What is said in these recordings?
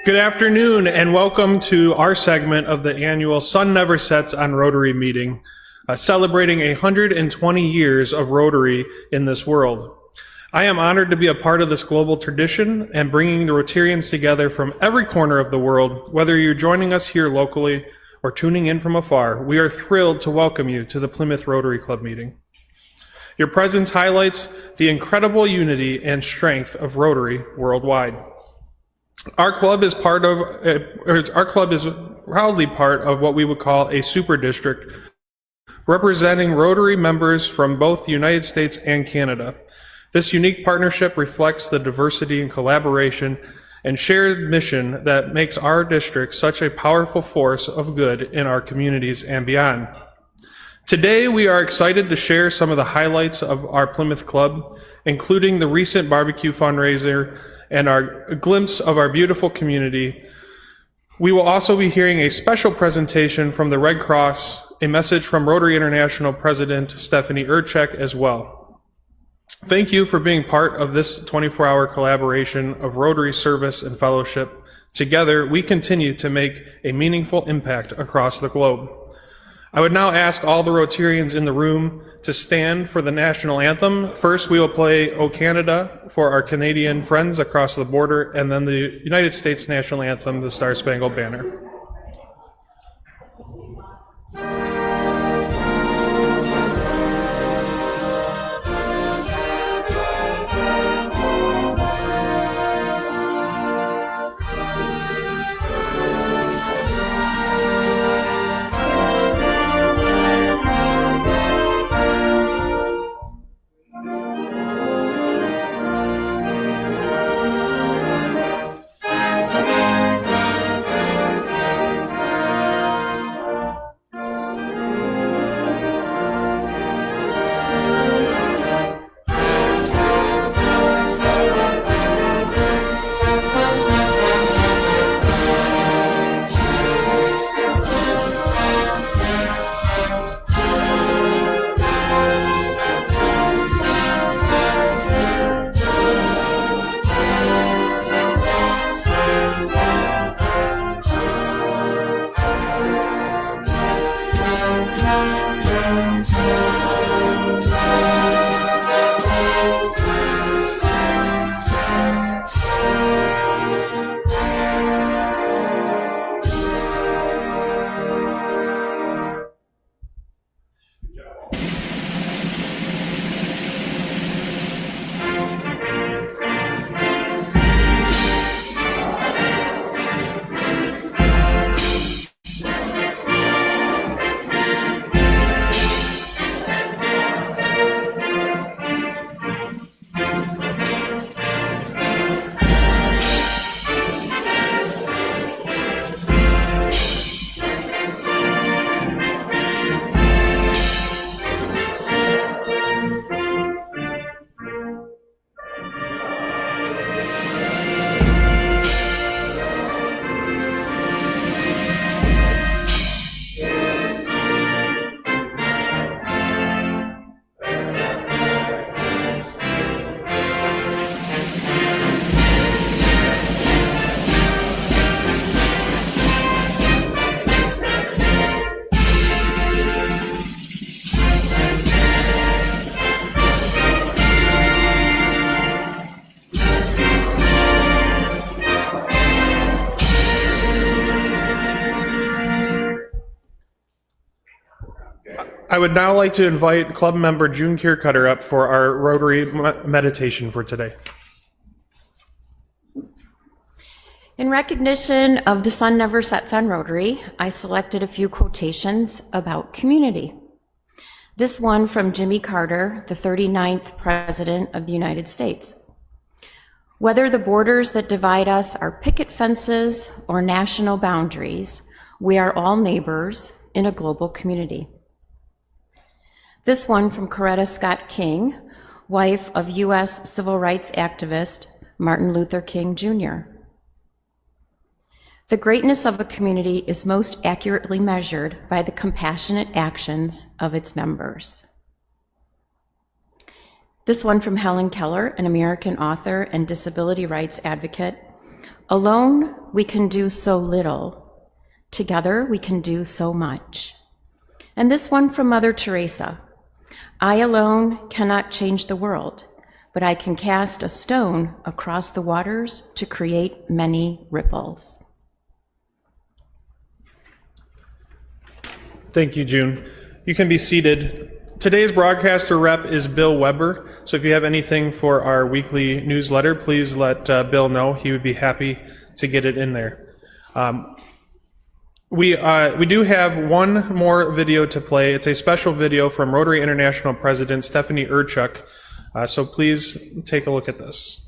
Good afternoon and welcome to our segment of the annual Sun Never Sets on Rotary meeting, celebrating 120 years of Rotary in this world. I am honored to be a part of this global tradition and bringing the Rotarians together from every corner of the world. Whether you're joining us here locally or tuning in from afar, we are thrilled to welcome you to the Plymouth Rotary Club meeting. Your presence highlights the incredible unity and strength of Rotary worldwide. Our club is proudly part of what we would call a super district, representing Rotary members from both the United States and Canada. This unique partnership reflects the diversity and collaboration and shared mission that makes our district such a powerful force of good in our communities and beyond. Today, we are excited to share some of the highlights of our Plymouth Club, including the recent barbecue fundraiser and a glimpse of our beautiful community. We will also be hearing a special presentation from the Red Cross, a message from Rotary International President Stephanie Urchek as well. Thank you for being part of this 24-hour collaboration of Rotary service and fellowship. Together, we continue to make a meaningful impact across the globe. I would now ask all the Rotarians in the room to stand for the national anthem. First, we will play O Canada for our Canadian friends across the border, and then the United States national anthem, the Star Spangled Banner. I would now like to invite club member June Kiercutter up for our Rotary meditation for today. In recognition of the Sun Never Sets on Rotary, I selected a few quotations about community. This one from Jimmy Carter, the 39th President of the United States. Whether the borders that divide us are picket fences or national boundaries, we are all neighbors in a global community. This one from Coretta Scott King, wife of U.S. civil rights activist Martin Luther King Jr. The greatness of a community is most accurately measured by the compassionate actions of its members. This one from Helen Keller, an American author and disability rights advocate, Alone, we can do so little. Together, we can do so much. And this one from Mother Teresa. I alone cannot change the world, but I can cast a stone across the waters to create many ripples. Thank you, June. You can be seated. Today's broadcaster rep is Bill Weber, so if you have anything for our weekly newsletter, please let Bill know. He would be happy to get it in there. We do have one more video to play. It's a special video from Rotary International President Stephanie Urchuk, so please take a look at this.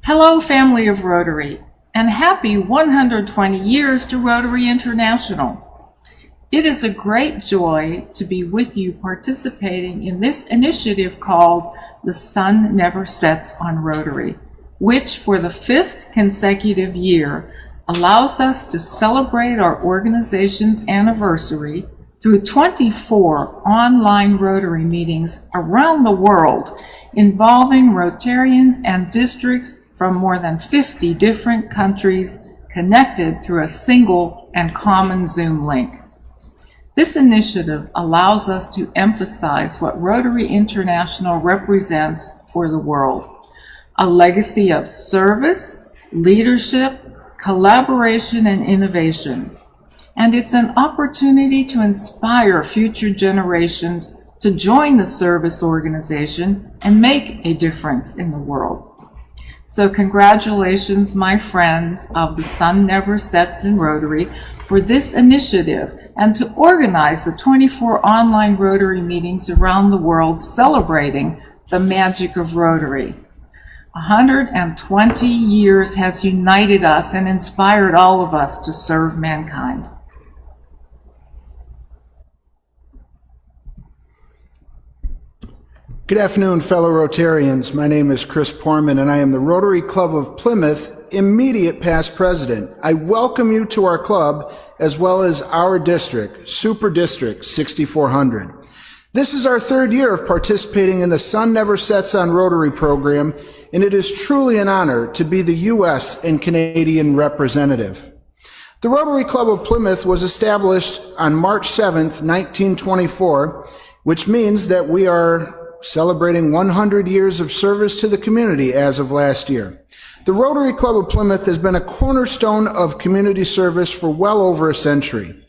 Hello, family of Rotary, and happy 120 years to Rotary International. It is a great joy to be with you participating in this initiative called The Sun Never Sets on Rotary, which for the 5th consecutive year allows us to celebrate our organization's anniversary through 24 online Rotary meetings around the world involving Rotarians and districts from more than 50 different countries connected through a single and common Zoom link. This initiative allows us to emphasize what Rotary International represents for the world: a legacy of service, leadership, collaboration, and innovation. And it's an opportunity to inspire future generations to join the service organization and make a difference in the world. So congratulations, my friends of The Sun Never Sets in Rotary, for this initiative and to organize the 24 online Rotary meetings around the world celebrating the magic of Rotary. 120 years has united us and inspired all of us to serve mankind. Good afternoon, fellow Rotarians. My name is Chris Porman, and I am the Rotary Club of Plymouth immediate past president. I welcome you to our club, as well as our district, Super District 6400. This is our 3rd year of participating in the Sun Never Sets on Rotary program, and it is truly an honor to be the U.S. and Canadian representative. The Rotary Club of Plymouth was established on March 7th, 1924, which means that we are celebrating 100 years of service to the community as of last year. The Rotary Club of Plymouth has been a cornerstone of community service for well over a century.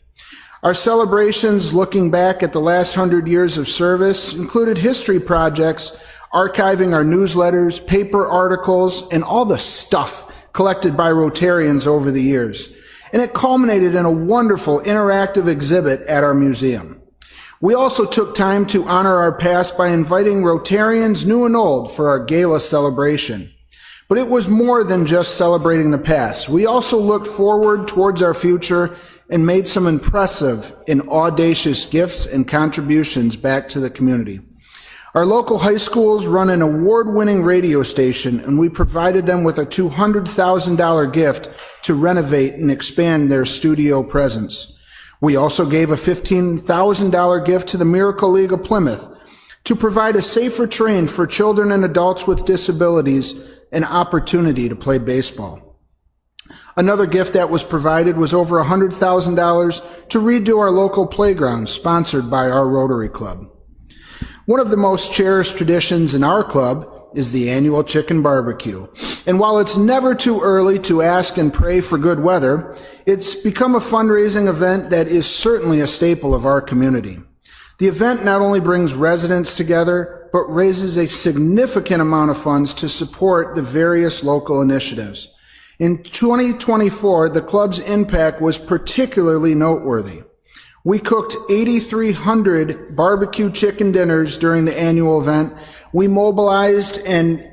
Our celebrations looking back at the last 100 years of service included history projects, archiving our newsletters, paper articles, and all the stuff collected by Rotarians over the years. And it culminated in a wonderful interactive exhibit at our museum. We also took time to honor our past by inviting Rotarians new and old for our gala celebration. But it was more than just celebrating the past. We also looked forward towards our future and made some impressive and audacious gifts and contributions back to the community. Our local high schools run an award-winning radio station, and we provided them with a $200,000 gift to renovate and expand their studio presence. We also gave a $15,000 gift to the Miracle League of Plymouth to provide a safer train for children and adults with disabilities an opportunity to play baseball. Another gift that was provided was over $100,000 to redo our local playground, sponsored by our Rotary Club. One of the most cherished traditions in our club is the annual chicken barbecue. And while it's never too early to ask and pray for good weather, it's become a fundraising event that is certainly a staple of our community. The event not only brings residents together, but raises a significant amount of funds to support the various local initiatives. In 2024, the club's impact was particularly noteworthy. We cooked 8,300 barbecue chicken dinners during the annual event. We mobilized and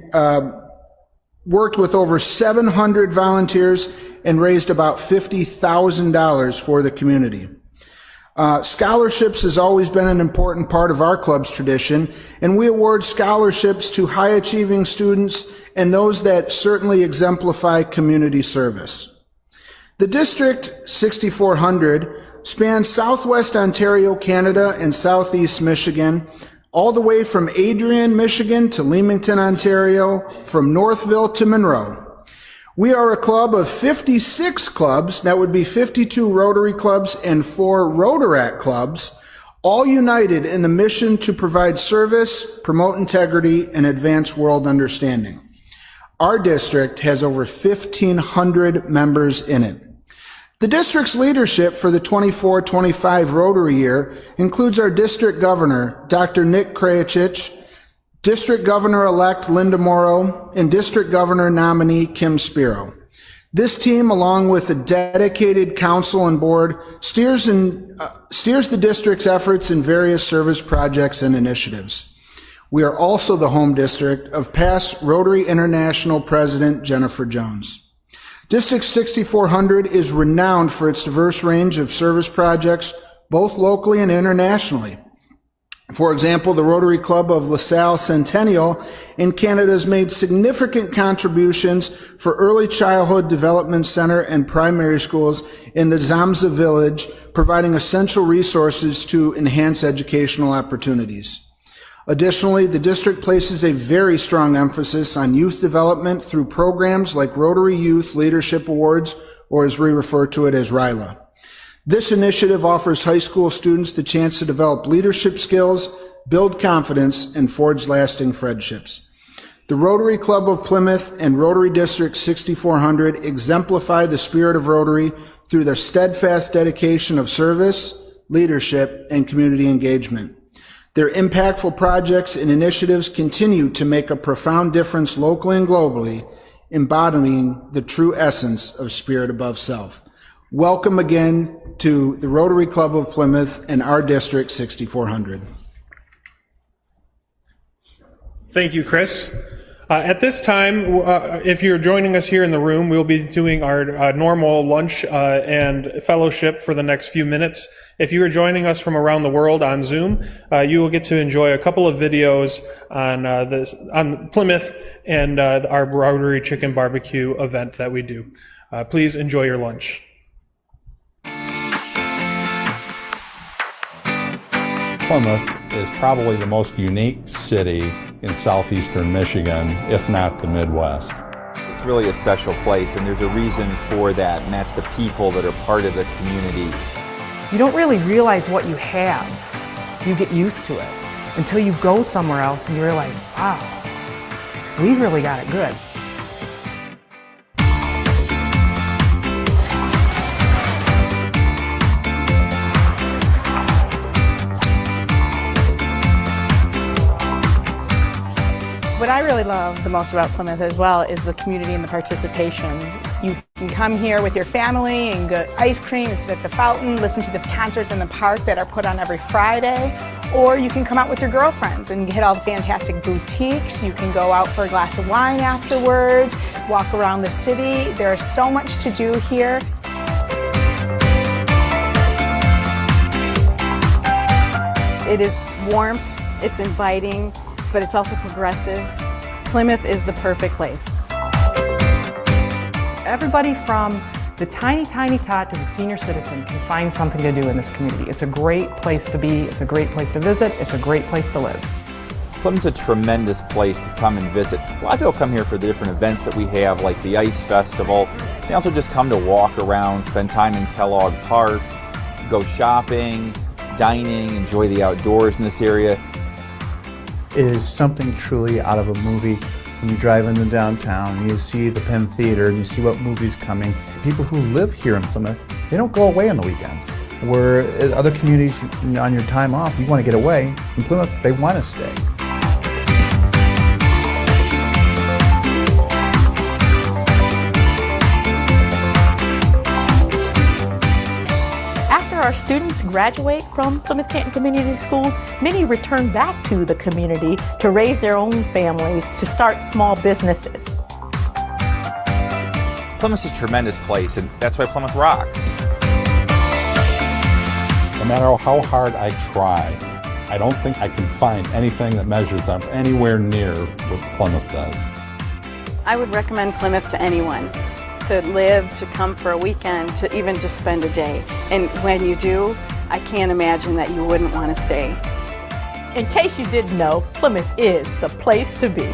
worked with over 700 volunteers and raised about $50,000 for the community. Scholarships has always been an important part of our club's tradition, and we award scholarships to high-achieving students and those that certainly exemplify community service. The District 6400 spans southwest Ontario, Canada, and southeast Michigan, all the way from Adrian, Michigan to Leamington, Ontario, from Northville to Monroe. We are a club of 56 clubs, that would be 52 Rotary clubs and 4 Rotaract clubs, all united in the mission to provide service, promote integrity, and advance world understanding. Our district has over 1,500 members in it. The district's leadership for the 24-25 Rotary year includes our district governor, Dr. Nick Krajicic, District Governor-elect Linda Morrow, and District Governor nominee Kim Spiro. This team, along with a dedicated council and board, steers the district's efforts in various service projects and initiatives. We are also the home district of past Rotary International President Jennifer Jones. District 6400 is renowned for its diverse range of service projects, both locally and internationally. For example, the Rotary Club of LaSalle Centennial in Canada has made significant contributions for early childhood development center and primary schools in the Zamza village, providing essential resources to enhance educational opportunities. Additionally, the district places a very strong emphasis on youth development through programs like Rotary Youth Leadership Awards, or as we refer to it as RYLA. This initiative offers high school students the chance to develop leadership skills, build confidence, and forge lasting friendships. The Rotary Club of Plymouth and Rotary District 6400 exemplify the spirit of Rotary through their steadfast dedication of service, leadership, and community engagement. Their impactful projects and initiatives continue to make a profound difference locally and globally, embodying the true essence of spirit above self. Welcome again to the Rotary Club of Plymouth and our District 6400. Thank you, Chris. At this time, if you're joining us here in the room, we'll be doing our normal lunch and fellowship for the next few minutes. If you are joining us from around the world on Zoom, you will get to enjoy a couple of videos on Plymouth and our Rotary Chicken Barbecue event that we do. Please enjoy your lunch. Plymouth is probably the most unique city in southeastern Michigan, if not the Midwest. It's really a special place, and there's a reason for that, and that's the people that are part of the community. You don't really realize what you have. You get used to it until you go somewhere else and you realize, wow, we really got it good. What I really love the most about Plymouth as well is the community and the participation. You can come here with your family and get ice cream and sit at the fountain, listen to the concerts in the park that are put on every Friday, or you can come out with your girlfriends and hit all the fantastic boutiques. You can go out for a glass of wine afterwards, walk around the city. There's so much to do here. It is warm, it's inviting, but it's also progressive. Plymouth is the perfect place. Everybody from the tiny, tiny tot to the senior citizen can find something to do in this community. It's a great place to be, it's a great place to visit, it's a great place to live. Plymouth's a tremendous place to come and visit. A lot of people come here for the different events that we have, like the Ice Festival. They also just come to walk around, spend time in Kellogg Park, go shopping, dining, enjoy the outdoors in this area. Is something truly out of a movie. When you drive into downtown, you see the Penn Theater, and you see what movie's coming. People who live here in Plymouth, they don't go away on the weekends. Where other communities, on your time off, you want to get away. In Plymouth, they want to stay. Our students graduate from Plymouth Canton Community Schools. Many return back to the community to raise their own families, to start small businesses. Plymouth's a tremendous place, and that's why Plymouth rocks. No matter how hard I try, I don't think I can find anything that measures up anywhere near what Plymouth does. I would recommend Plymouth to anyone. To live, to come for a weekend, to even just spend a day. And when you do, I can't imagine that you wouldn't want to stay. In case you didn't know, Plymouth is the place to be.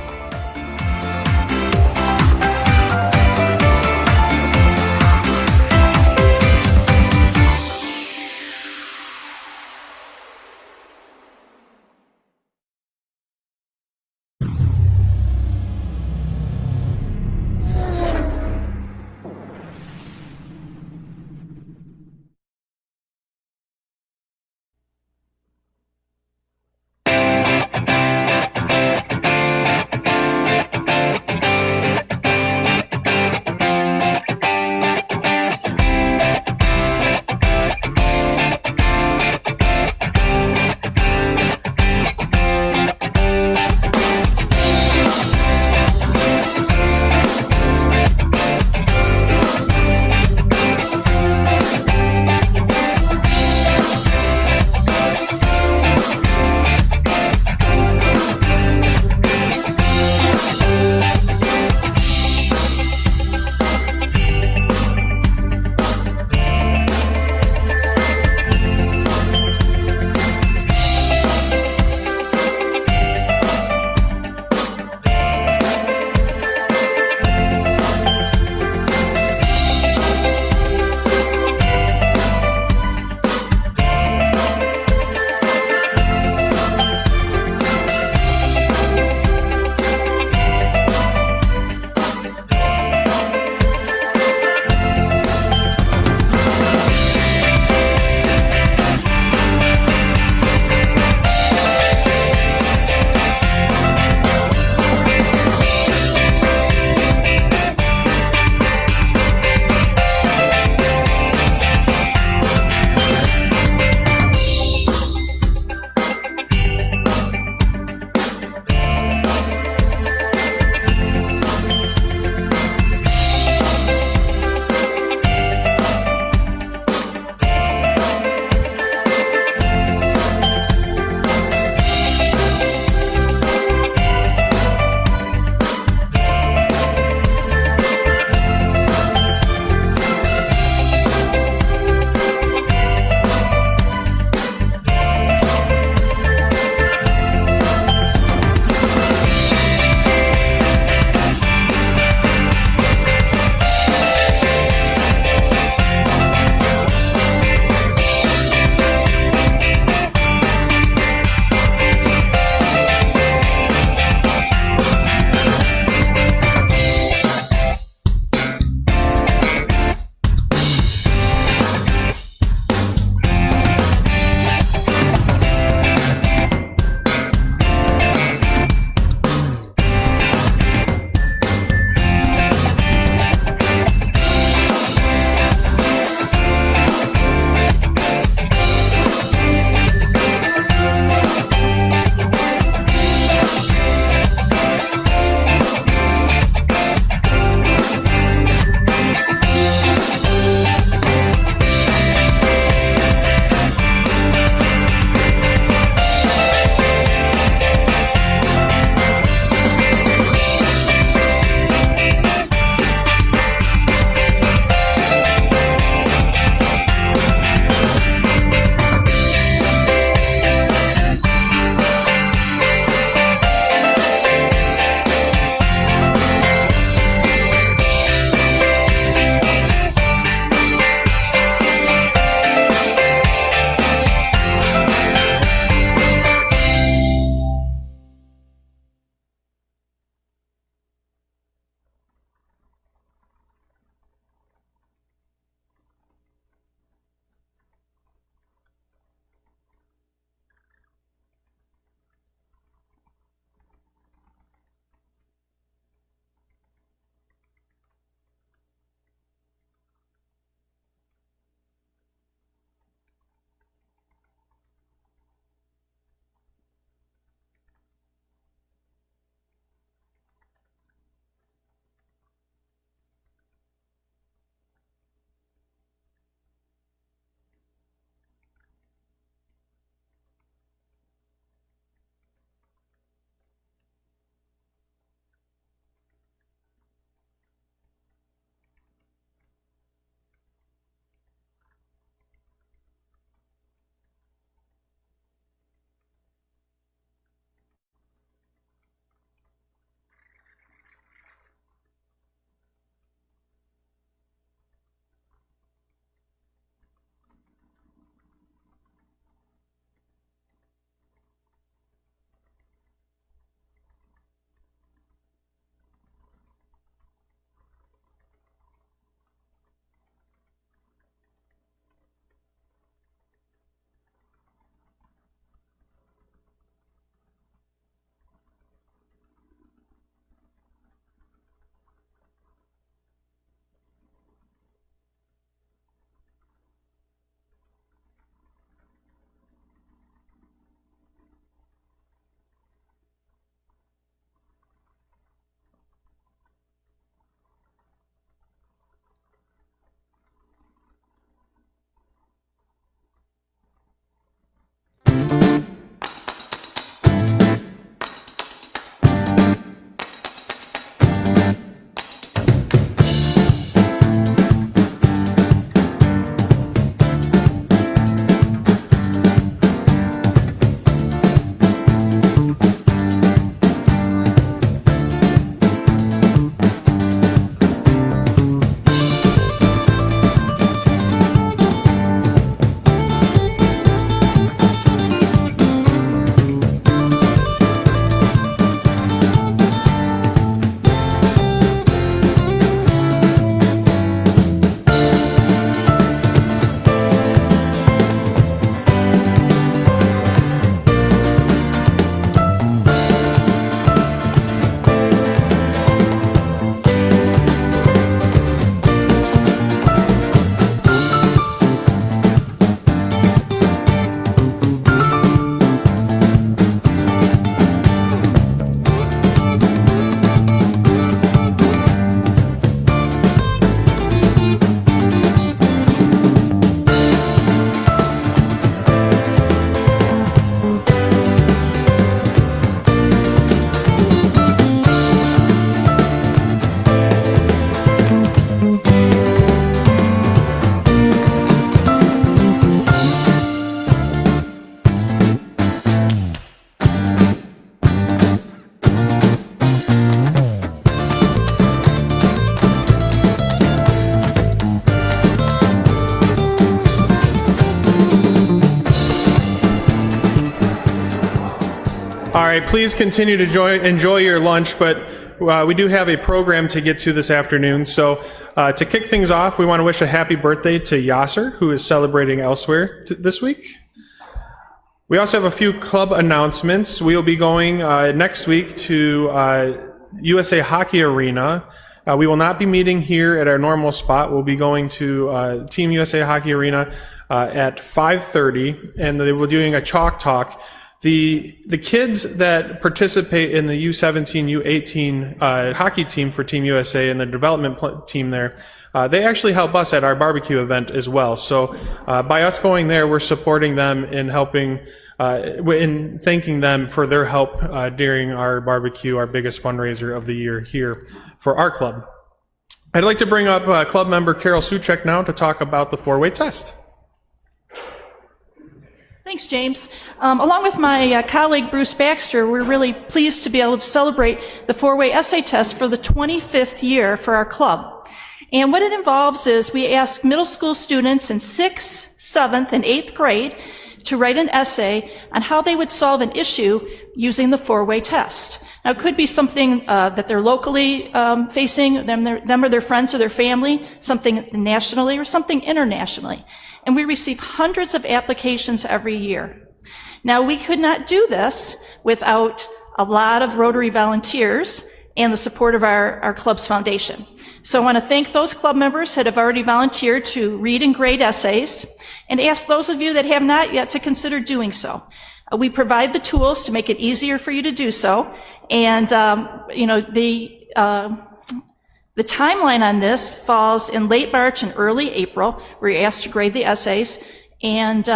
right, please continue to enjoy your lunch, but we do have a program to get to this afternoon. So to kick things off, we want to wish a happy birthday to Yasser, who is celebrating elsewhere this week. We also have a few club announcements. We will be going next week to USA Hockey Arena. We will not be meeting here at our normal spot. We'll be going to Team USA Hockey Arena at 5:30, and they will be doing a chalk talk. The kids that participate in the U17, U18 hockey team for Team USA and the development team there, they actually help us at our barbecue event as well. So by us going there, we're supporting them in helping, in thanking them for their help during our barbecue, our biggest fundraiser of the year here for our club. I'd like to bring up club member Carol Suchek now to talk about the four-way test. Thanks, James. Along with my colleague Bruce Baxter, we're really pleased to be able to celebrate the four-way essay test for the 25th year for our club. And what it involves is we ask middle school students in 6th, 7th, and 8th grade to write an essay on how they would solve an issue using the four-way test. Now, it could be something that they're locally facing, them or their friends or their family, something nationally or something internationally. And we receive hundreds of applications every year. Now, we could not do this without a lot of Rotary volunteers and the support of our club's foundation. So I want to thank those club members that have already volunteered to read and grade essays, and ask those of you that have not yet to consider doing so. We provide the tools to make it easier for you to do so, and the timeline on this falls in late March and early April, where you're asked to grade the essays. And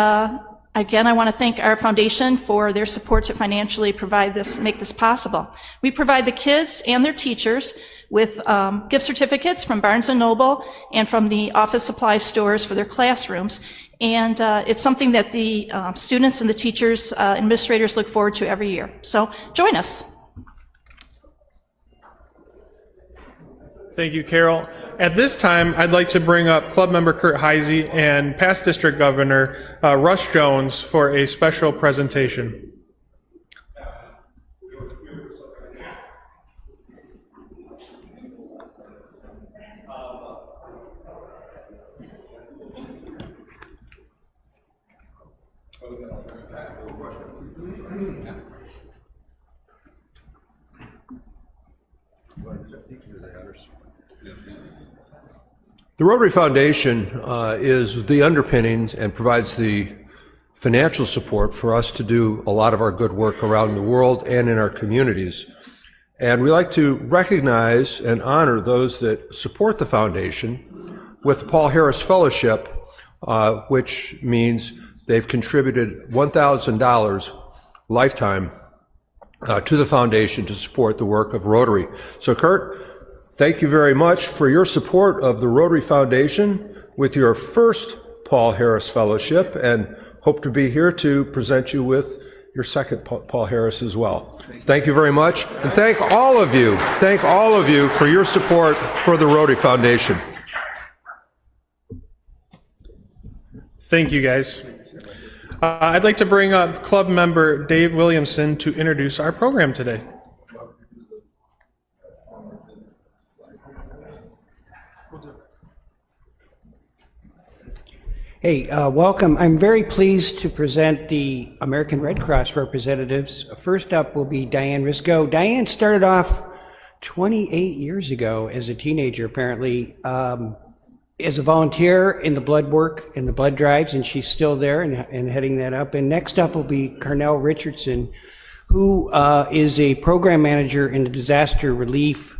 again, I want to thank our foundation for their support to financially make this possible. We provide the kids and their teachers with gift certificates from Barnes & Noble and from the office supply stores for their classrooms. And it's something that the students and the teachers, administrators look forward to every year. So join us. Thank you, Carol. At this time, I'd like to bring up club member Kurt Heisey and past district governor Russ Jones for a special presentation. The Rotary Foundation is the underpinning and provides the financial support for us to do a lot of our good work around the world and in our communities. And we like to recognize and honor those that support the foundation with the Paul Harris Fellowship, which means they've contributed $1,000 lifetime to the foundation to support the work of Rotary. So Kurt, thank you very much for your support of the Rotary Foundation with your first Paul Harris Fellowship, and hope to be here to present you with your second Paul Harris as well. Thank you very much, and thank all of you for your support for the Rotary Foundation. Thank you, guys. I'd like to bring up club member Dave Williamson to introduce our program today. Hey, welcome. I'm very pleased to present the American Red Cross representatives. First up will be Diane Risco. Diane started off 28 years ago as a teenager, apparently, as a volunteer in the blood work and the blood drives, and she's still there and heading that up. And next up will be Carnell Richardson, who is a program manager in the disaster relief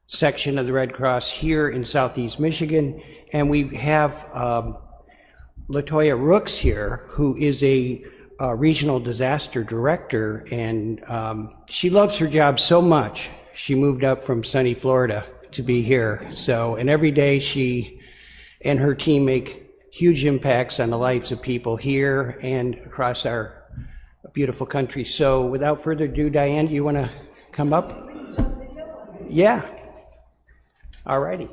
section of the Red Cross here in Southeast Michigan. And we have Latoya Rooks here, who is a regional disaster director, and she loves her job so much, she moved up from sunny Florida to be here. So, and every day she and her team make huge impacts on the lives of people here and across our beautiful country. So without further ado, Diane, do you want to come up? Yeah. All righty.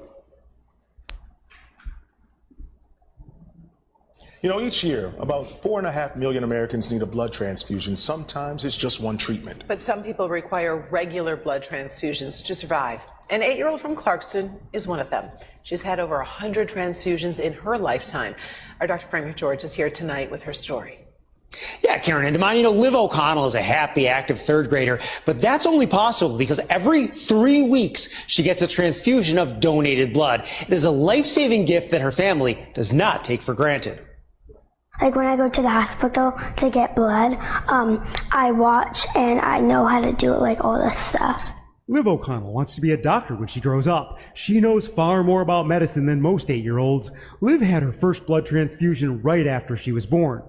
You know, each year, about 4.5 million Americans need a blood transfusion. Sometimes it's just one treatment. But some people require regular blood transfusions to survive. An 8-year-old from Clarkston is one of them. She's had over 100 transfusions in her lifetime. Our Dr. Frank George is here tonight with her story. Yeah, Karen and Demond, Liv O'Connell is a happy, active third grader, but that's only possible because every 3 weeks she gets a transfusion of donated blood. It is a life-saving gift that her family does not take for granted. Like when I go to the hospital to get blood, I watch and I know how to do like all this stuff. Liv O'Connell wants to be a doctor when she grows up. She knows far more about medicine than most 8-year-olds. Liv had her first blood transfusion right after she was born.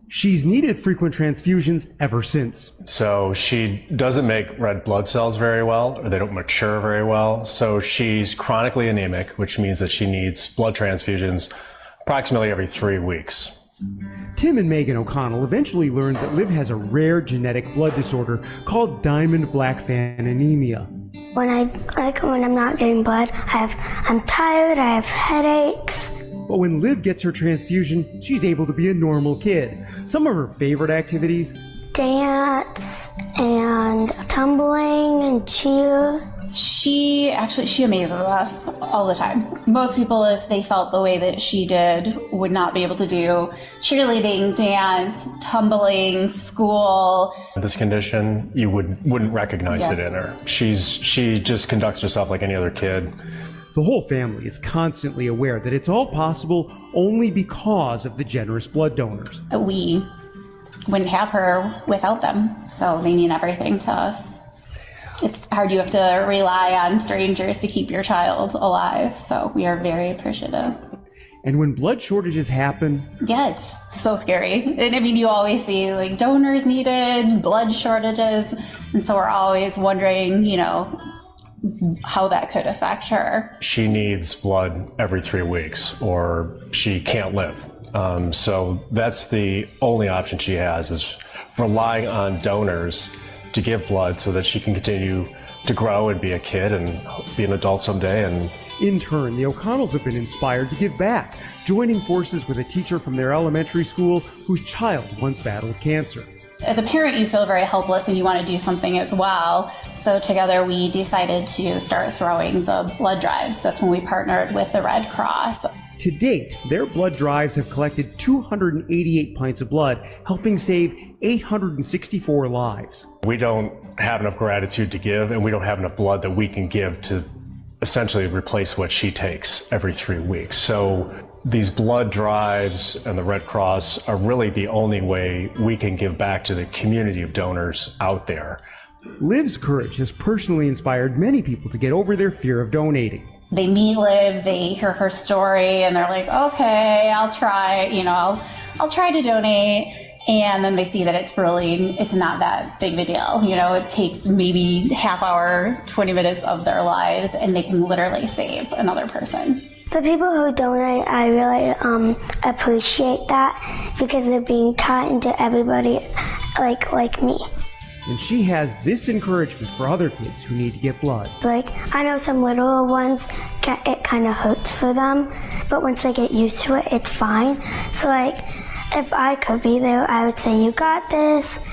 She's needed frequent transfusions ever since. So she doesn't make red blood cells very well, or they don't mature very well. So she's chronically anemic, which means that she needs blood transfusions approximately every 3 weeks. Tim and Megan O'Connell eventually learned that Liv has a rare genetic blood disorder called diamond black fan anemia. When I'm not getting blood, I'm tired, I have headaches. But when Liv gets her transfusion, she's able to be a normal kid. Some of her favorite activities: dance and tumbling and cheer. She amazes us all the time. Most people, if they felt the way that she did, would not be able to do cheerleading, dance, tumbling, school. This condition, you wouldn't recognize it in her. She just conducts herself like any other kid. The whole family is constantly aware that it's all possible only because of the generous blood donors. We wouldn't have her without them, so they mean everything to us. It's hard. You have to rely on strangers to keep your child alive, so we are very appreciative. And when blood shortages happen... Yeah, it's so scary. And I mean, you always see like donors needed, blood shortages, and so we're always wondering, how that could affect her. She needs blood every 3 weeks or she can't live. So that's the only option she has, is relying on donors to give blood so that she can continue to grow and be a kid and be an adult someday. And in turn, the O'Connells have been inspired to give back, joining forces with a teacher from their elementary school whose child once battled cancer. As a parent, you feel very helpless and you want to do something as well. So together we decided to start throwing the blood drives. That's when we partnered with the Red Cross. To date, their blood drives have collected 288 pints of blood, helping save 864 lives. We don't have enough gratitude to give, and we don't have enough blood that we can give to essentially replace what she takes every 3 weeks. So these blood drives and the Red Cross are really the only way we can give back to the community of donors out there. Liv's courage has personally inspired many people to get over their fear of donating. They meet Liv, they hear her story, and they're like, okay, I'll try, I'll try to donate. And then they see that it's not that big of a deal. It takes maybe half hour, 20 minutes of their lives, and they can literally save another person. The people who donate, I really appreciate that because they're being kind to everybody like me. And she has this encouragement for other kids who need to get blood. I know some littler ones, it kind of hurts for them, but once they get used to it, it's fine. So if I could be there, I would say, you got this.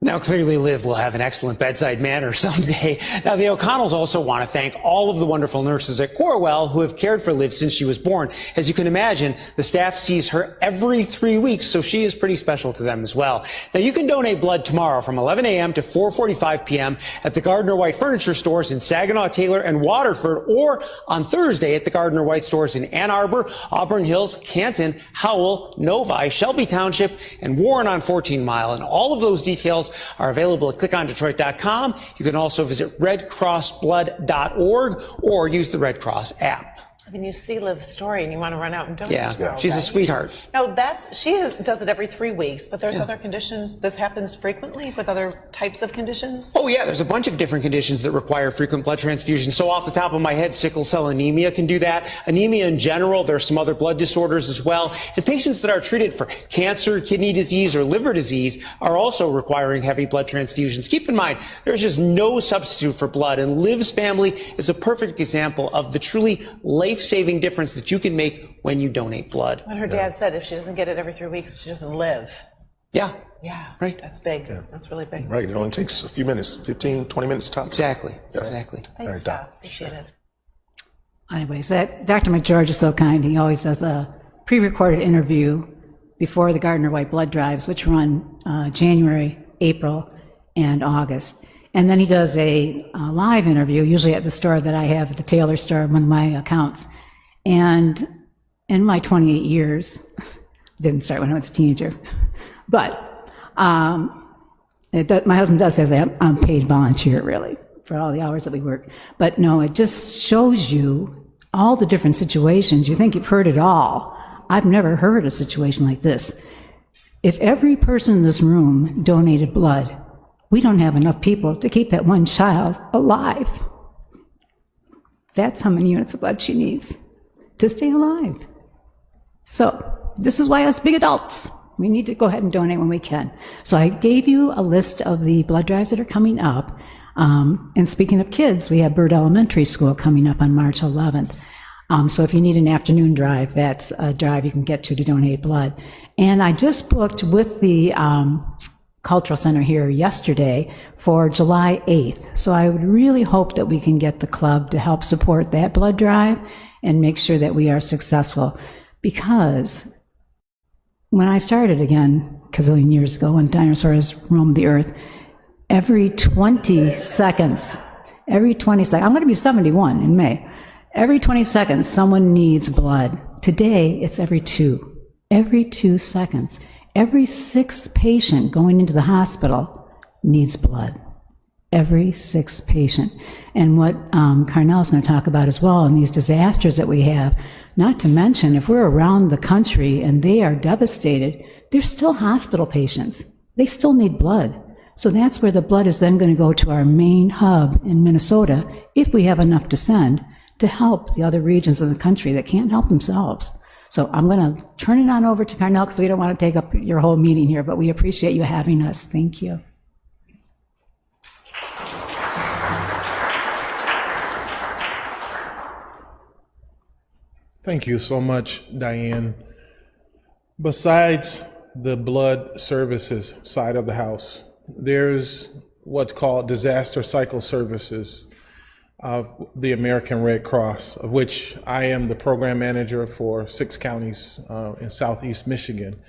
Now, clearly, Liv will have an excellent bedside manner someday. Now, the O'Connells also want to thank all of the wonderful nurses at Corewell who have cared for Liv since she was born. As you can imagine, the staff sees her every 3 weeks, so she is pretty special to them as well. Now, you can donate blood tomorrow from 11 a.m. to 4:45 p.m. at the Gardner White Furniture Stores in Saginaw, Taylor, and Waterford, or on Thursday at the Gardner White Stores in Ann Arbor, Auburn Hills, Canton, Howell, Novi, Shelby Township, and Warren on 14 Mile. And all of those details are available at clickondetroit.com. You can also visit redcrossblood.org or use the Red Cross app. I mean, you see Liv's story and you want to run out and donate. Yeah, she's a sweetheart. No, does it every 3 weeks, but there's other conditions. This happens frequently with other types of conditions? Oh yeah, there's a bunch of different conditions that require frequent blood transfusions. So off the top of my head, sickle cell anemia can do that. Anemia in general, there are some other blood disorders as well. And patients that are treated for cancer, kidney disease, or liver disease are also requiring heavy blood transfusions. Keep in mind, there's just no substitute for blood, and Liv's family is a perfect example of the truly life life-saving difference that you can make when you donate blood. What her dad said, if she doesn't get it every 3 weeks, she doesn't live. Yeah. Yeah. Right. That's big. That's really big. Right. It only takes a few minutes, 15, 20 minutes tops. Exactly. Yeah. Exactly. Thanks, Doc. Appreciate it. Anyways, Dr. McGeorge is so kind. He always does a pre-recorded interview before the Gardner White blood drives, which run January, April, and August. And then he does a live interview, usually at the store that I have, at the Taylor store, one of my accounts. And in my 28 years, didn't start when I was a teenager, but my husband does say I'm paid volunteer, really, for all the hours that we work. But no, it just shows you all the different situations. You think you've heard it all. I've never heard a situation like this. If every person in this room donated blood, we don't have enough people to keep that one child alive. That's how many units of blood she needs to stay alive. So this is why us big adults, we need to go ahead and donate when we can. So I gave you a list of the blood drives that are coming up. And speaking of kids, we have Bird Elementary School coming up on March 11th. So if you need an afternoon drive, that's a drive you can get to donate blood. And I just booked with the Cultural Center here yesterday for July 8th. So I would really hope that we can get the club to help support that blood drive and make sure that we are successful. Because when I started again, a gazillion years ago, when dinosaurs roamed the earth, every 20 seconds, I'm going to be 71 in May. Every 20 seconds, someone needs blood. Today, it's every 2 seconds. Every 6th patient going into the hospital needs blood. Every 6th patient. And what Carnell's going to talk about as well, and these disasters that we have, not to mention, if we're around the country and they are devastated, there's still hospital patients. They still need blood. So that's where the blood is then going to go to our main hub in Minnesota, if we have enough to send, to help the other regions of the country that can't help themselves. So I'm going to turn it on over to Carnell because we don't want to take up your whole meeting here, but we appreciate you having us. Thank you. Thank you so much, Diane. Besides the blood services side of the house, there's what's called disaster cycle services of the American Red Cross, of which I am the program manager for 6 counties in Southeast Michigan,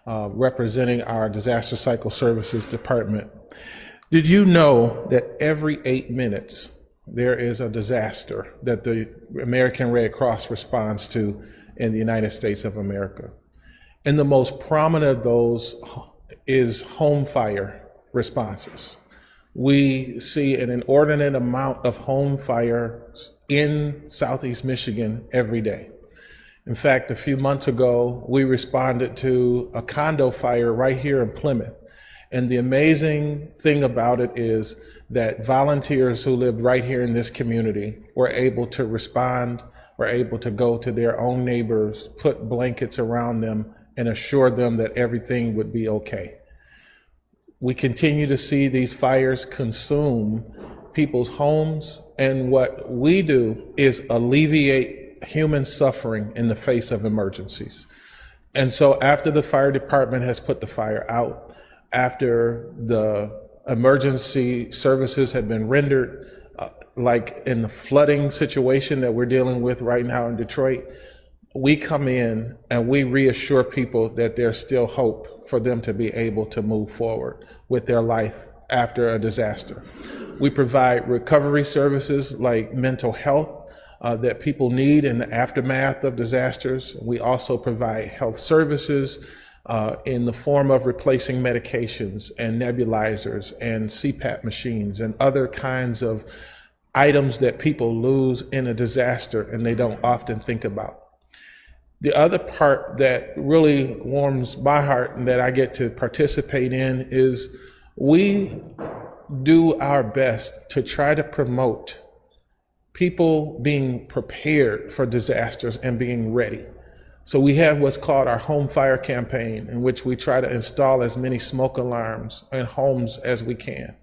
representing our disaster cycle services department. Did you know that every 8 minutes there is a disaster that the American Red Cross responds to in the United States of America? And the most prominent of those is home fire responses. We see an inordinate amount of home fires in Southeast Michigan every day. In fact, a few months ago, we responded to a condo fire right here in Plymouth. And the amazing thing about it is that volunteers who lived right here in this community were able to respond, were able to go to their own neighbors, put blankets around them, and assure them that everything would be okay. We continue to see these fires consume people's homes, and what we do is alleviate human suffering in the face of emergencies. And so after the fire department has put the fire out, after the emergency services have been rendered, like in the flooding situation that we're dealing with right now in Detroit, we come in and we reassure people that there's still hope for them to be able to move forward with their life after a disaster. We provide recovery services like mental health that people need in the aftermath of disasters. We also provide health services in the form of replacing medications and nebulizers and CPAP machines and other kinds of items that people lose in a disaster and they don't often think about. The other part that really warms my heart and that I get to participate in is we do our best to try to promote people being prepared for disasters and being ready. So we have what's called our home fire campaign, in which we try to install as many smoke alarms in homes as we can.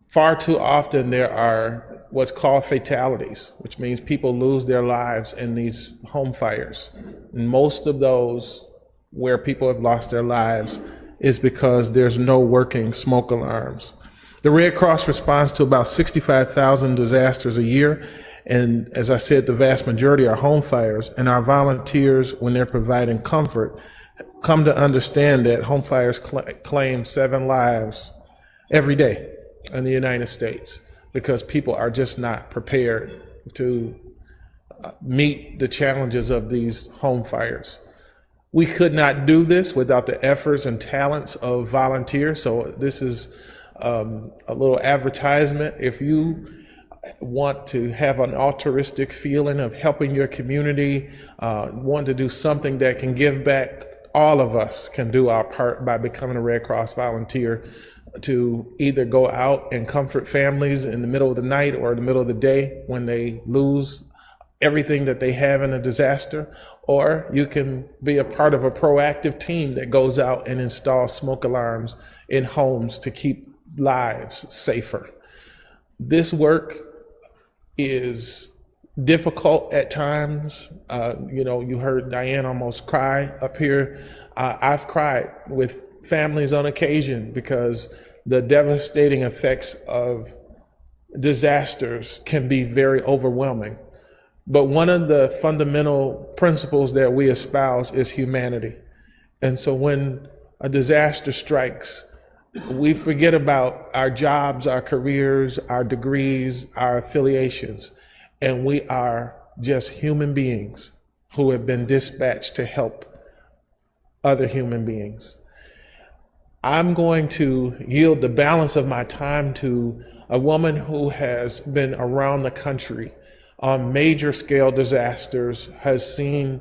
far too often there are what's called fatalities, which means people lose their lives in these home fires. And most of those where people have lost their lives is because there's no working smoke alarms. The Red Cross responds to about 65,000 disasters a year. And as I said, the vast majority are home fires. And our volunteers, when they're providing comfort, come to understand that home fires claim 7 lives every day in the United States because people are just not prepared to meet the challenges of these home fires. We could not do this without the efforts and talents of volunteers. So this is a little advertisement. If you want to have an altruistic feeling of helping your community, want to do something that can give back, all of us can do our part by becoming a Red Cross volunteer to either go out and comfort families in the middle of the night or in the middle of the day when they lose everything that they have in a disaster, or you can be a part of a proactive team that goes out and installs smoke alarms in homes to keep lives safer. This work is difficult at times. You heard Diane almost cry up here. I've cried with families on occasion because the devastating effects of disasters can be very overwhelming. But one of the fundamental principles that we espouse is humanity. And so when a disaster strikes, we forget about our jobs, our careers, our degrees, our affiliations, and we are just human beings who have been dispatched to help other human beings. I'm going to yield the balance of my time to a woman who has been around the country on major scale disasters, has seen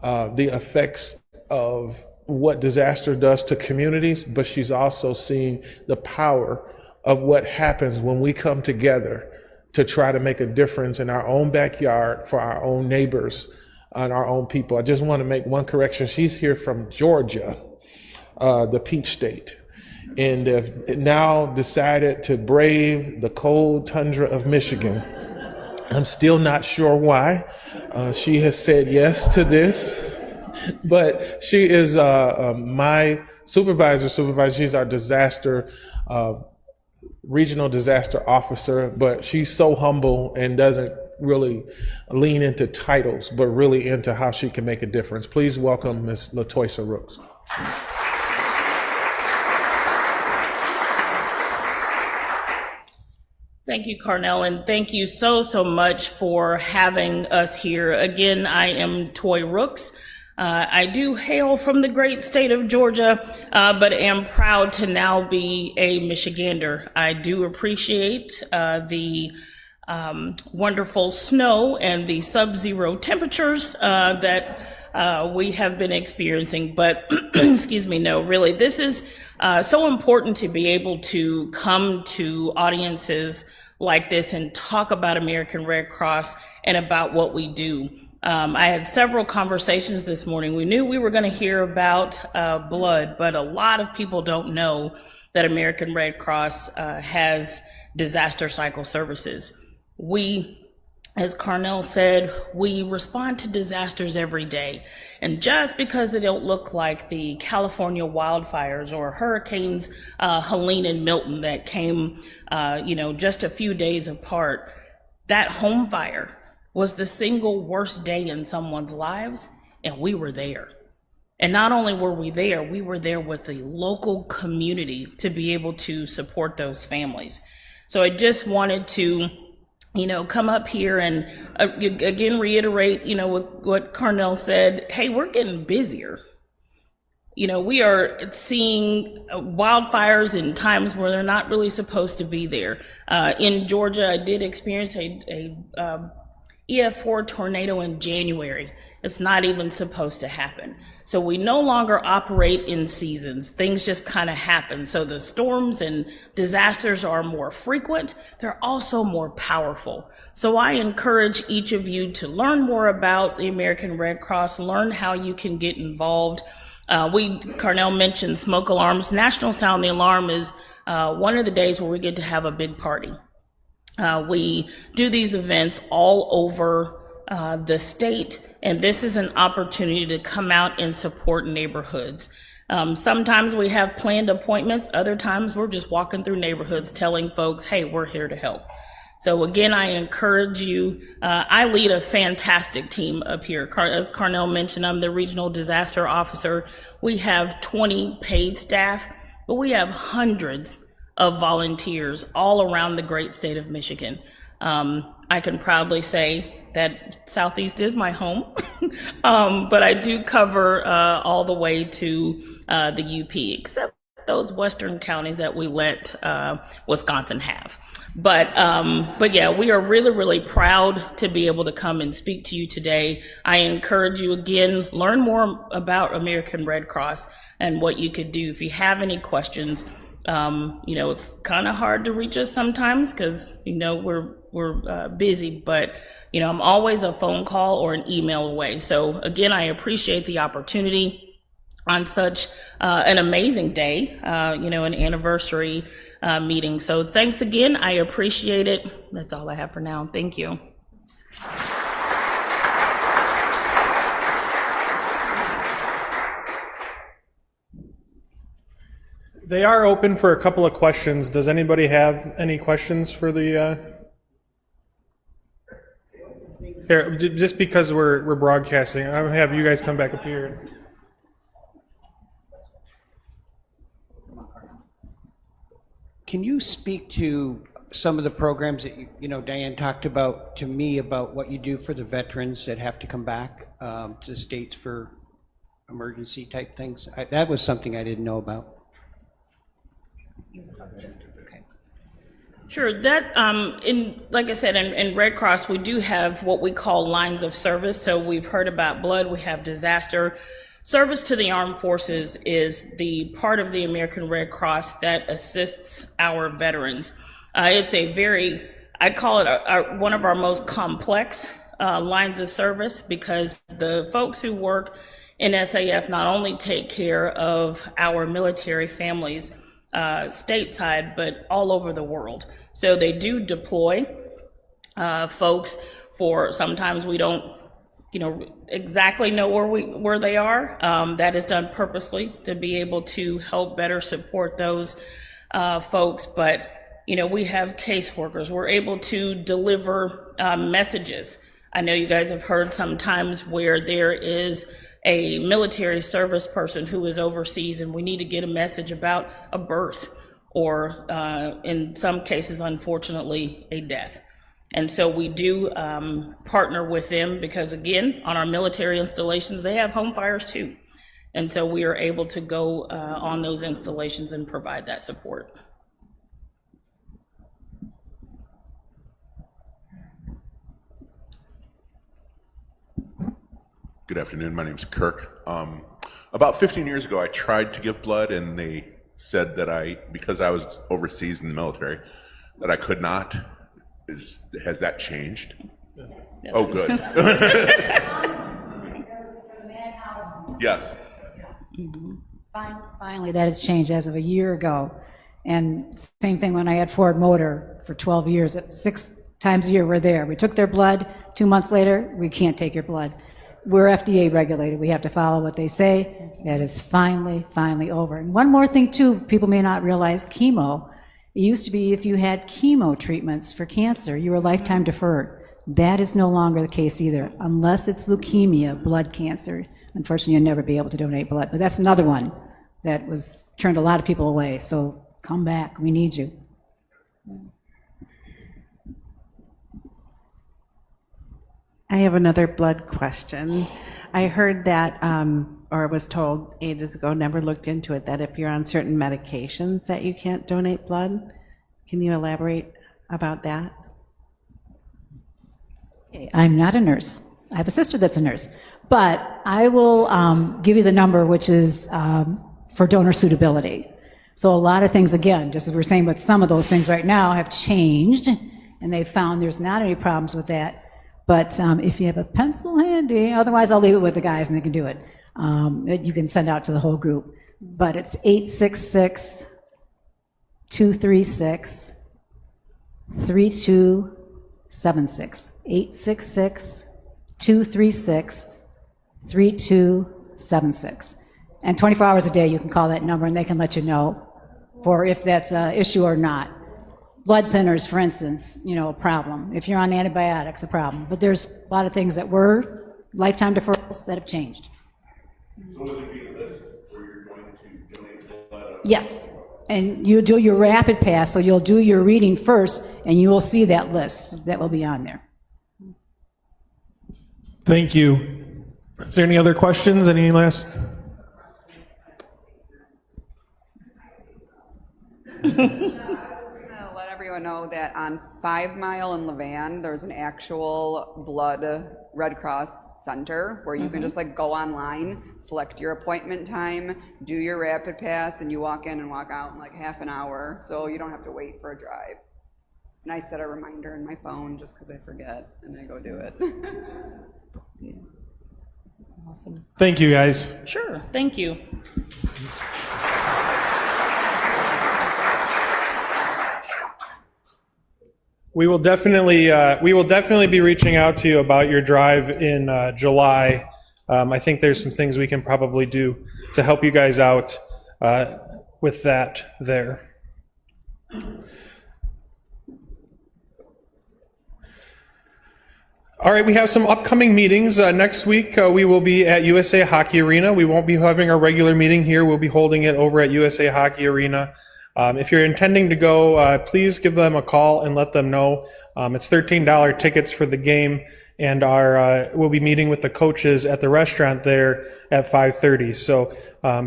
the effects of what disaster does to communities, but she's also seen the power of what happens when we come together to try to make a difference in our own backyard for our own neighbors and our own people. I just want to make one correction. She's here from Georgia, the Peach State, and have now decided to brave the cold tundra of Michigan. I'm still not sure why. She has said yes to this. But she is my supervisor. She's our regional disaster officer, but she's so humble and doesn't really lean into titles, but really into how she can make a difference. Please welcome Ms. LaToya Rooks. Thank you, Carnell, and thank you so much for having us here. Again, I am Toy Rooks. I do hail from the great state of Georgia, but am proud to now be a Michigander. I do appreciate the wonderful snow and the sub-zero temperatures that we have been experiencing, but excuse me, no, really, this is so important to be able to come to audiences like this and talk about American Red Cross and about what we do. I had several conversations this morning. We knew we were going to hear about blood, but a lot of people don't know that American Red Cross has disaster cycle services. We, as Carnell said, we respond to disasters every day. And just because they don't look like the California wildfires or hurricanes Helene and Milton that came, just a few days apart, that home fire was the single worst day in someone's lives, and we were there. And not only were we there with the local community to be able to support those families. So I just wanted to, come up here and again reiterate, with what Carnell said. Hey, we're getting busier. We are seeing wildfires in times where they're not really supposed to be there. In Georgia, I did experience a EF4 tornado in January. It's not even supposed to happen. So we no longer operate in seasons. Things just kind of happen. So the storms and disasters are more frequent. They're also more powerful. So I encourage each of you to learn more about the American Red Cross, learn how you can get involved. Carnell mentioned smoke alarms. National Sound the Alarm is one of the days where we get to have a big party. We do these events all over the state, and this is an opportunity to come out and support neighborhoods. Sometimes we have planned appointments, other times we're just walking through neighborhoods telling folks, hey, we're here to help. So again, I encourage you, I lead a fantastic team up here. As Carnell mentioned, I'm the regional disaster officer. We have 20 paid staff, but we have hundreds of volunteers all around the great state of Michigan. I can proudly say that Southeast is my home, but I do cover all the way to the UP, except those western counties that we let Wisconsin have. But yeah, we are really, really proud to be able to come and speak to you today. I encourage you again, learn more about American Red Cross and what you could do. If you have any questions, you know, it's kind of hard to reach us sometimes because, you know, we're busy, but, you know, I'm always a phone call or an email away. So again, I appreciate the opportunity on such an amazing day, you know, an anniversary meeting. So thanks again. I appreciate it. That's all I have for now. Thank you. They are open for a couple of questions. Does anybody have any questions for the here, just because we're broadcasting, I'll have you guys come back up here. Can you speak to some of the programs that you know, Diane talked about to me about what you do for the veterans that have to come back to the States for emergency type things? That was something I didn't know about. Sure. That, like I said, in Red Cross, we do have what we call lines of service. So we've heard about blood, we have disaster. Service to the armed forces is the part of the American Red Cross that assists our veterans. It's a very, I call it one of our most complex lines of service because the folks who work in SAF not only take care of our military families stateside, but all over the world. So they do deploy folks for, sometimes we don't, you know, exactly know where they are. That is done purposely to be able to help better support those folks. But, you know, we have caseworkers. We're able to deliver messages. I know you guys have heard sometimes where there is a military service person who is overseas and we need to get a message about a birth or in some cases, unfortunately, a death. And so we do partner with them because, again, on our military installations, they have home fires too. And so we are able to go on those installations and provide that support. Good afternoon, my name is Kirk. About 15 years ago, I tried to give blood and they said that because I was overseas in the military, that I could not. Has that changed? Yes. Oh, good. Yes. Mm-hmm. Finally, that has changed as of a year ago. And same thing when I had Ford Motor for 12 years. 6 times a year we're there. We took their blood. 2 months later, we can't take your blood. We're FDA regulated. We have to follow what they say. That is finally over. And one more thing too, people may not realize, chemo. It used to be if you had chemo treatments for cancer, you were lifetime deferred. That is no longer the case either, unless it's leukemia, blood cancer. Unfortunately, you'll never be able to donate blood. But that's another one that turned a lot of people away. So come back. We need you. I have another blood question. I heard that, or was told ages ago, never looked into it, that if you're on certain medications that you can't donate blood. Can you elaborate about that? I'm not a nurse. I have a sister that's a nurse. But I will give you the number, which is for donor suitability. So a lot of things, again, just as we're saying, but some of those things right now have changed, and they've found there's not any problems with that. But if you have a pencil handy, otherwise I'll leave it with the guys and they can do it. You can send out to the whole group. But it's 236 3276. 866 236 3276. And 24 hours a day, you can call that number and they can let you know for if that's an issue or not. Blood thinners, for instance, a problem. If you're on antibiotics, a problem. But there's a lot of things that were lifetime deferrals that have changed. So will it be a list where you're going to donate blood? Yes. And you do your rapid pass, so you'll do your reading first, and you will see that list that will be on there. Thank you. Is there any other questions? Any last? Let everyone know that on 5 Mile in Levan, there's an actual blood Red Cross center where you can just go online, select your appointment time, do your rapid pass, and you walk in and walk out in half an hour. So you don't have to wait for a drive. And I set a reminder in my phone just because I forget, and I go do it. Yeah. Awesome. Thank you, guys. Sure. Thank you. We will definitely be reaching out to you about your drive in July. I think there's some things we can probably do to help you guys out with that there. All right, we have some upcoming meetings. Next week, we will be at USA Hockey Arena. We won't be having our regular meeting here. We'll be holding it over at USA Hockey Arena. If you're intending to go, please give them a call and let them know. It's $13 tickets for the game, and we'll be meeting with the coaches at the restaurant there at 5:30. So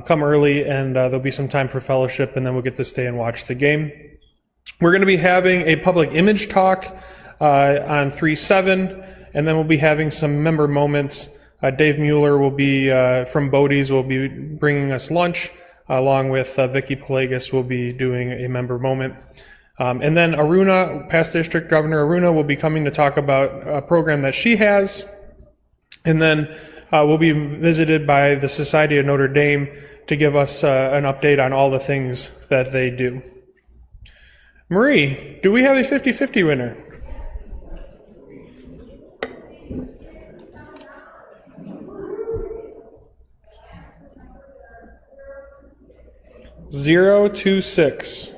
come early, and there'll be some time for fellowship, and then we'll get to stay and watch the game. We're going to be having a public image talk on 3/7, and then we'll be having some member moments. Dave Mueller will be from Bodie's will be bringing us lunch. Along with Vicki Pelagas will be doing a member moment. And then Aruna, past District Governor Aruna, will be coming to talk about a program that she has. And then we'll be visited by the Society of Notre Dame to give us an update on all the things that they do. Marie, do we have a 50-50 winner? Zero, 2, 6.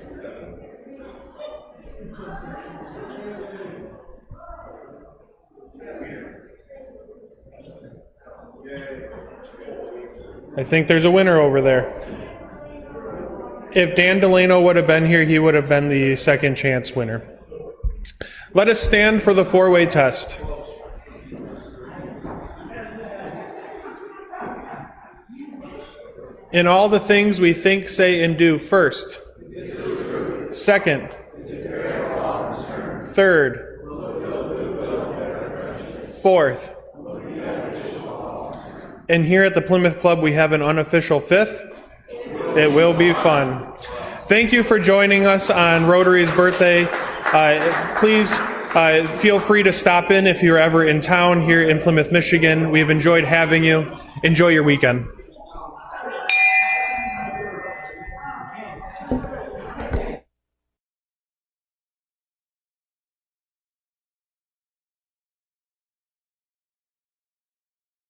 I think there's a winner over there. If Dan Delano would have been here, he would have been the second chance winner. Let us stand for the four-way test. In all the things we think, say, and do, first, second, third, fourth, and here at the Plymouth Club we have an unofficial fifth. It will be fun. Thank you for joining us on Rotary's birthday. Please feel free to stop in if you're ever in town here in Plymouth, Michigan. We've enjoyed having you. Enjoy your weekend.